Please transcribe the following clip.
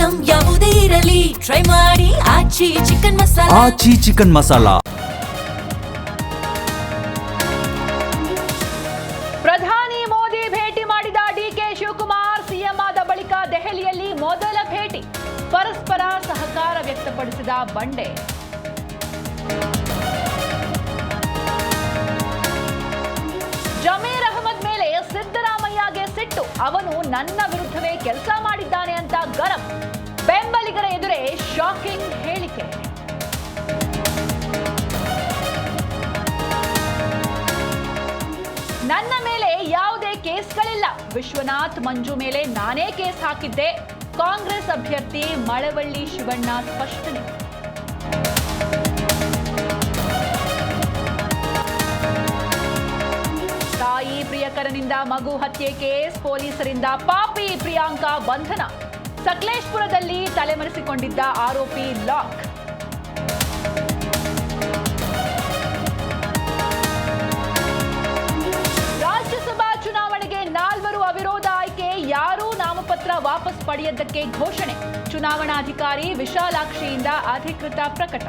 Item ಯಾವುದೇ ಇರಲಿ try ಮಾಡಿ ಆಚಿ ಚಿಕನ್ ಮಸಾಲಾ. ಆಚಿ ಚಿಕನ್ ಮಸಾಲಾ. ಪ್ರಧಾನಿ ಮೋದಿ ಭೇಟಿ ಮಾಡಿದ ಡಿಕೆ ಶಿವಕುಮಾರ್. ಸಿಎಂ ಆದ ಬಳಿಕ ದೆಹಲಿಯಲ್ಲಿ ಮೊದಲ ಭೇಟಿ. ಪರಸ್ಪರ ಸಹಕಾರ ವ್ಯಕ್ತಪಡಿಸಿದ ಬಂಡೆ. ಜಮೀರ್ ಅಹಮದ್ ಮೇಲೆ ಸಿದ್ದರಾಮಯ್ಯಗೆ ಸಿಟ್ಟು. ಅವನು ನನ್ನ ವಿರುದ್ಧವೇ ಕೆಲಸ ಮಾಡಿದ್ದಾನೆ ಅಂತ ಗರಂ. ಬೆಂಬಲಿಗರ ಎದುರೇ ಶಾಕಿಂಗ್ ಹೇಳಿಕೆ. ನನ್ನ ಮೇಲೆ ಯಾವುದೇ ಕೇಸ್ಗಳಿಲ್ಲ. ವಿಶ್ವನಾಥ್ ಮಂಜು ಮೇಲೆ ನಾನೇ ಕೇಸ್ ಹಾಕಿದ್ದೆ. ಕಾಂಗ್ರೆಸ್ ಅಭ್ಯರ್ಥಿ ಮಳವಳ್ಳಿ ಶಿವಣ್ಣ ಸ್ಪಷ್ಟನೆ. ತಾಯಿ ಪ್ರಿಯಕರನಿಂದ ಮಗು ಹತ್ಯೆ ಕೇಸ್. ಪೊಲೀಸರಿಂದ ಪಾಪಿ ಪ್ರಿಯಾಂಕಾ ಬಂಧನ. ಸಕಲೇಶ್ಪುರದಲ್ಲಿ ತಲೆಮರೆಸಿಕೊಂಡಿದ್ದ ಆರೋಪಿ ಲಾಕ್. ರಾಜ್ಯಸಭಾ ಚುನಾವಣೆಗೆ 4 ಅವಿರೋಧ ಆಯ್ಕೆ. ಯಾರೂ ನಾಮಪತ್ರ ವಾಪಸ್ ಪಡೆಯದ್ದಕ್ಕೆ ಘೋಷಣೆ. ಚುನಾವಣಾಧಿಕಾರಿ ವಿಶಾಲಾಕ್ಷಿಯಿಂದ ಅಧಿಕೃತ ಪ್ರಕಟ.